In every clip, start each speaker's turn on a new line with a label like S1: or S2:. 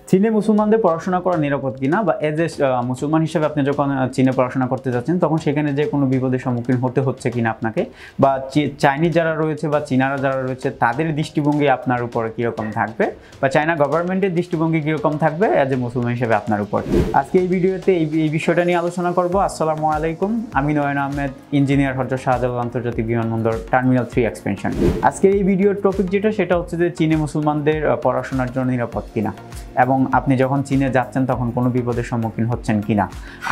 S1: চীনে মুসলমানদের পড়াশোনা করা নিরাপদ কিনা বা এজ এ মুসলমান হিসেবে আপনি যখন চীনে পড়াশোনা করতে যাচ্ছেন তখন সেখানে যে কোনো বিপদের সম্মুখীন হতে হচ্ছে কিনা আপনাকে, বা চাইনিজ যারা রয়েছে বা চীনারা যারা রয়েছে তাদের দৃষ্টিভঙ্গি আপনার উপরে কীরকম থাকবে, বা চায়না গভর্নমেন্টের দৃষ্টিভঙ্গি কীরকম থাকবে এজ এ মুসলমান হিসেবে আপনার উপর। আজকে এই ভিডিওতে এই বিষয়টা নিয়ে আলোচনা করব। আসসালামু আলাইকুম, আমি নয়ন আহমেদ, ইঞ্জিনিয়ার, হযরত শাহজালাল আন্তর্জাতিক বিমানবন্দর, টার্মিনাল 3 এক্সপেনশন। আজকের এই ভিডিওর টপিক যেটা সেটা হচ্ছে যে চীনে মুসলমানদের পড়াশোনার জন্য নিরাপদ কিনা এবং আপনি যখন চীনে যাচ্ছেন তখন কোনো বিপদের সম্মুখীন হচ্ছেন কিনা।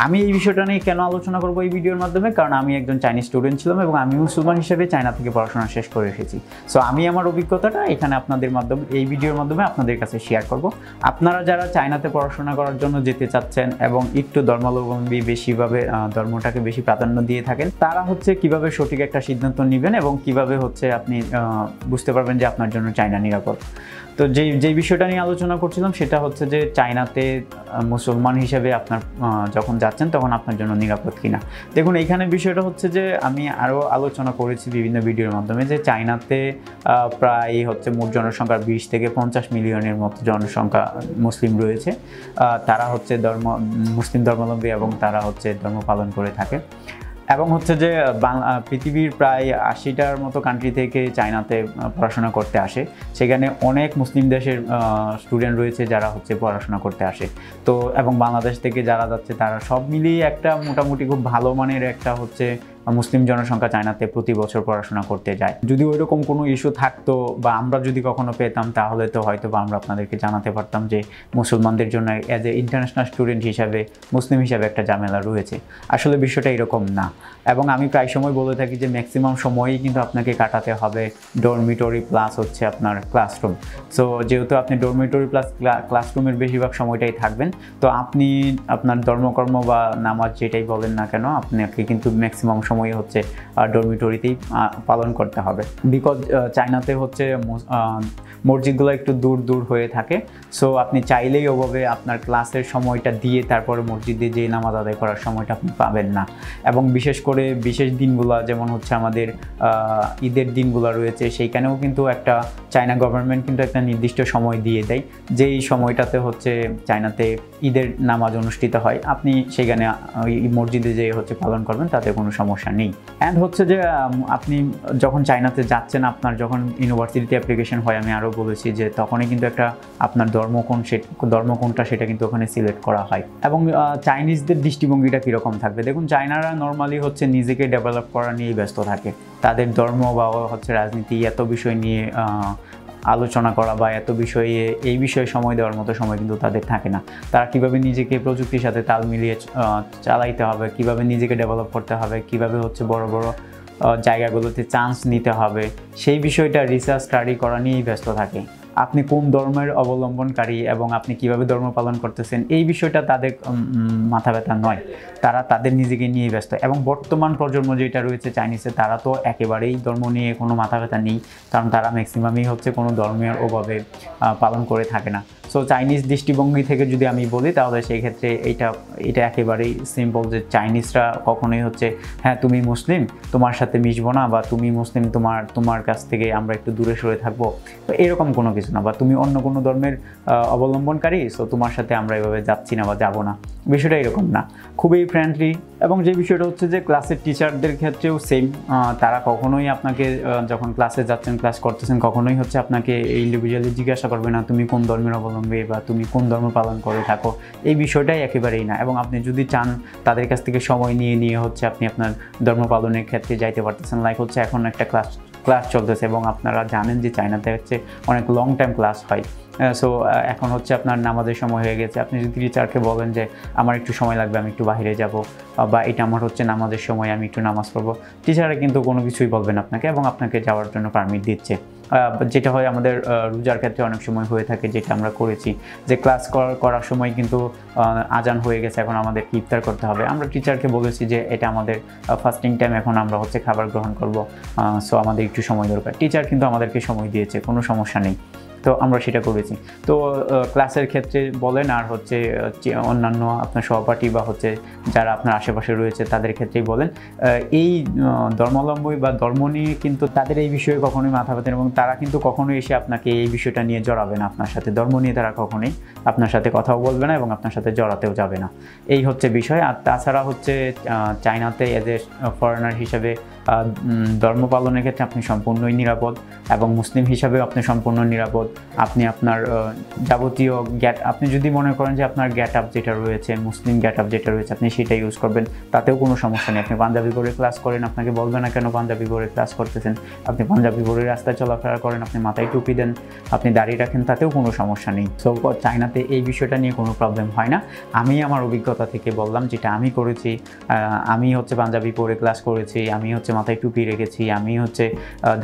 S1: আমি এই বিষয়টা নিয়ে কেন আলোচনা করব এই ভিডিওর মাধ্যমে, কারণ আমি একজন চাইনিজ স্টুডেন্ট ছিলাম এবং আমি মুসলমান হিসেবে চায়না থেকে পড়াশোনা শেষ করে এসেছি। সো আমি আমার অভিজ্ঞতাটা এখানে আপনাদের মাধ্যমে, এই ভিডিওর মাধ্যমে আপনাদের কাছে শেয়ার করব। আপনারা যারা চায়নাতে পড়াশোনা করার জন্য যেতে চাচ্ছেন এবং একটু ধর্মাবলম্বী বেশিভাবে ধর্মটাকে বেশি প্রাধান্য দিয়ে থাকেন, তারা হচ্ছে কিভাবে সঠিক একটা সিদ্ধান্ত নেবেন এবং কিভাবে হচ্ছে আপনি বুঝতে পারবেন যে আপনার জন্য চায়না নিরাপদ। তো যেই বিষয়টা নিয়ে আলোচনা করছিলাম সেটা হচ্ছে যে চায়নাতে মুসলমান হিসেবে আপনার যখন যাচ্ছেন তখন আপনার জন্য নিরাপদ কিনা। দেখুন, এইখানে বিষয়টা হচ্ছে যে আমি আরও আলোচনা করেছি বিভিন্ন ভিডিওর মাধ্যমে যে চায়নাতে প্রায় হচ্ছে মোট জনসংখ্যার 20 থেকে 50 মিলিয়নের মতো জনসংখ্যা মুসলিম রয়েছে। তারা হচ্ছে মুসলিম ধর্মাবলম্বী এবং তারা হচ্ছে ধর্ম পালন করে থাকে। এবং হচ্ছে যে পৃথিবীর প্রায় 80টার মতো কান্ট্রি থেকে চায়নাতে পড়াশোনা করতে আসে। সেখানে অনেক মুসলিম দেশের স্টুডেন্ট রয়েছে যারা হচ্ছে পড়াশোনা করতে আসে। তো এবং বাংলাদেশ থেকে যারা যাচ্ছে তারা সব মিলিয়ে একটা মোটামুটি খুব ভালো মানের একটা হচ্ছে মুসলিম জনসংখ্যা চায়নাতে প্রতি বছর পড়াশোনা করতে যায়। যদি ওইরকম কোনো ইস্যু থাকতো বা আমরা যদি কখনো পেতাম তাহলে তো হয়তো বা আমরা আপনাদেরকে জানাতে পারতাম যে মুসলমানদের জন্য অ্যাজ এ ইন্টারন্যাশনাল স্টুডেন্ট হিসাবে মুসলিম হিসাবে একটা ঝামেলা রয়েছে। আসলে বিষয়টা এরকম না। এবং আমি প্রায় সময় বলে থাকি যে ম্যাক্সিমাম সময়ই কিন্তু আপনাকে কাটাতে হবে ডরমিটরি প্লাস হচ্ছে আপনার ক্লাসরুম। সো যেহেতু আপনি ডরমিটরি প্লাস ক্লাসরুমের বেশিরভাগ সময়টাই থাকবেন, তো আপনি আপনার ধর্মকর্ম বা নামাজ যেটাই বলেন না কেন আপনাকে কিন্তু ম্যাক্সিমাম সময় হচ্ছে ডরমিটরিতেই পালন করতে হবে। বিকজ চায়নাতে হচ্ছে মসজিদগুলো একটু দূর দূর হয়ে থাকে। সো আপনি চাইলেই ওভাবে আপনার ক্লাসের সময়টা দিয়ে তারপরে মসজিদে যেয়ে নামাজ আদায় করার সময়টা আপনি পাবেন না। এবং বিশেষ করে বিশেষ দিনগুলো যেমন হচ্ছে আমাদের ঈদের দিনগুলো রয়েছে, সেইখানেও কিন্তু একটা চায়না গভর্নমেন্ট কিন্তু একটা নির্দিষ্ট সময় দিয়ে দেয়, যেই সময়টাতে হচ্ছে চায়নাতে ঈদের নামাজ অনুষ্ঠিত হয়। আপনি সেখানে মসজিদে যেয়ে হচ্ছে পালন করবেন, তাতে কোনো সমস্যা নেই। অ্যান্ড হচ্ছে যে আপনি যখন চায়নাতে যাচ্ছেন, আপনার যখন ইউনিভার্সিটিতে অ্যাপ্লিকেশন হয়, আমি আরও বলেছি যে তখনই কিন্তু একটা আপনার ধর্ম কোনটা সেটা কিন্তু ওখানে সিলেক্ট করা হয়। এবং চাইনিজদের দৃষ্টিভঙ্গিটা কীরকম থাকবে, দেখুন চায়নারা নর্মালি হচ্ছে নিজেকে ডেভেলপ করা নিয়েই ব্যস্ত থাকে। তাদের ধর্ম বা হচ্ছে রাজনীতি এত বিষয় নিয়ে আলোচনা করা বা এত বিষয়ে এই বিষয়ে সময় দেওয়ার মতো সময় কিন্তু তাদের থাকে না। তারা কীভাবে নিজেকে প্রযুক্তির সাথে তাল মিলিয়ে চালাইতে হবে, কীভাবে নিজেকে ডেভেলপ করতে হবে, কীভাবে হচ্ছে বড় বড় জায়গাগুলোতে চান্স নিতে হবে, সেই বিষয়টা রিসার্চ স্টাডি করা নিয়েই ব্যস্ত থাকে। আপনি কোন ধর্মের অবলম্বনকারী এবং আপনি কিভাবে ধর্ম পালন করতেছেন এই বিষয়টা তাদের মাথা ব্যথা নয়। তারা তাদের নিজেকে নিয়ে ব্যস্ত। এবং বর্তমান প্রজন্ম যেটা রয়েছে চাইনিজে, তারা তো একেবারেই ধর্ম নিয়ে কোনো মাথা ব্যথা নেই, কারণ তারা ম্যাক্সিমামই হচ্ছে কোনো ধর্মের ওভাবে পালন করে থাকে না। সো চাইনিজ দৃষ্টিভঙ্গি থেকে যদি আমি বলি তাহলে সেই ক্ষেত্রে এটা একেবারেই সিম্পল যে চাইনিজরা কখনোই হচ্ছে হ্যাঁ তুমি মুসলিম, তোমার সাথে মিশবো না, বা তুমি মুসলিম, তোমার কাছ থেকে আমরা একটু দূরে সরে থাকবো, তো এরকম কোনো কিছু না। বা তুমি অন্য কোনো ধর্মের অবলম্বনকারী, সো তোমার সাথে আমরা এভাবে যাচ্ছি না বা যাবো না, বিষয়টা এরকম না। খুবই ফ্রেন্ডলি। এবং যে বিষয়টা হচ্ছে যে ক্লাসের টিচারদের ক্ষেত্রেও সেম। তারা কখনোই আপনাকে যখন ক্লাসে যাচ্ছেন, ক্লাস করতেছেন, কখনোই হচ্ছে আপনাকে ইন্ডিভিজুয়ালি জিজ্ঞাসা করবে না তুমি কোন ধর্মের অবলম্বী বা তুমি কোন ধর্ম পালন করে থাকো, এই বিষয়টাই একেবারেই না। এবং আপনি যদি চান তাদের কাছ থেকে সময় নিয়ে হচ্ছে আপনি আপনার ধর্ম পালনের ক্ষেত্রে যাইতে পারতেছেন। লাইক হচ্ছে এখন একটা ক্লাস চলতেছে এবং আপনারা জানেন যে চায়নাতে হচ্ছে অনেক লং টাইম ক্লাস হয়। সো এখন হচ্ছে আপনার নামাজের সময় হয়ে গেছে, আপনি যদি টিচারকে বলেন যে আমার একটু সময় লাগবে, আমি একটু বাইরে যাব, বা এটা আমার হচ্ছে নামাজের সময়, আমি একটু নামাজ পড়বো, টিচাররা কিন্তু কোনো কিছুই বলবেন আপনাকে এবং আপনাকে যাওয়ার জন্য পারমিট দিচ্ছে। যেটা হয় আমাদের রোজার ক্ষেত্রে অনেক সময় হয়ে থাকে, যেটা আমরা করেছি যে ক্লাস করার সময় কিন্তু আজান হয়ে গেছে, এখন আমাদের ইফতার করতে হবে। আমরা টিচারকে বলেছি যে এটা আমাদের ফাস্টিং টাইম, এখন আমরা হচ্ছে খাবার গ্রহণ করব, সো আমাদের একটু সময় দরকার। টিচার কিন্তু আমাদেরকে সময় দিয়েছে, কোনো সমস্যা নেই। তো আমরা সেটা করেছি। তো ক্লাসের ক্ষেত্রে বলেন আর হচ্ছে অন্যান্য আপনার সহপাঠী বা হচ্ছে যারা আপনার আশেপাশে রয়েছে তাদের ক্ষেত্রেই বলেন, এই ধর্মাবলম্বী বা ধর্ম নিয়ে কিন্তু তাদের এই বিষয়ে কখনোই মাথা ব্যথা, এবং তারা কিন্তু কখনোই এসে আপনাকে এই বিষয়টা নিয়ে জড়াবে না আপনার সাথে, ধর্ম নিয়ে তারা কখনোই আপনার সাথে কথাও বলবে না এবং আপনার সাথে জড়াতেও যাবে না। এই হচ্ছে বিষয়। আর তাছাড়া হচ্ছে চায়নাতে এজ এ ফরেনার হিসেবে ধর্ম পালনের ক্ষেত্রে আপনি সম্পূর্ণই নিরাপদ, এবং মুসলিম হিসাবেও আপনি সম্পূর্ণ নিরাপদ। আপনি আপনার যাবতীয় আপনি যদি মনে করেন যে আপনার গেট আপ যেটা রয়েছে, মুসলিম গেট আপ যেটা রয়েছে, আপনি সেটা ইউজ করবেন, তাতেও কোনো সমস্যা নেই। আপনি পাঞ্জাবি পরে ক্লাস করেন, আপনাকে বলবে না কেন পাঞ্জাবি পরে ক্লাস করতেছেন। আপনি পাঞ্জাবি পরে রাস্তায় চলাফেরা করেন, আপনি মাথায় টুপি দেন, আপনি দাড়ি রাখেন, তাতেও কোনো সমস্যা নেই। সো চায়নাতে এই বিষয়টা নিয়ে কোনো প্রবলেম হয় না। আমি আমার অভিজ্ঞতা থেকে বললাম যেটা আমি করেছি। আমি হচ্ছে পাঞ্জাবি পরে ক্লাস করেছি, আমি হচ্ছে মাথায় টুপি রেখেছি, আমি হচ্ছে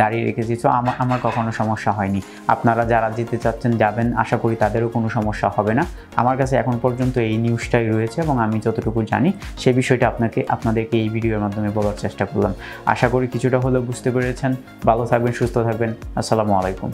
S1: দাড়ি রেখেছি। সো আমার কখনো সমস্যা হয়নি। আপনারা যারা যেতে চাচ্ছেন যাবেন, আশা করি তাদেরও কোনো সমস্যা হবে না। আমার কাছে এখন পর্যন্ত এই নিউজটাই রয়েছে এবং আমি যতটুকু জানি সেই বিষয়টা আপনাদেরকে এই ভিডিওর মাধ্যমে বলার চেষ্টা করলাম। আশা করি কিছুটা হলেও বুঝতে পেরেছেন। ভালো থাকবেন, সুস্থ থাকবেন। আসসালামু আলাইকুম।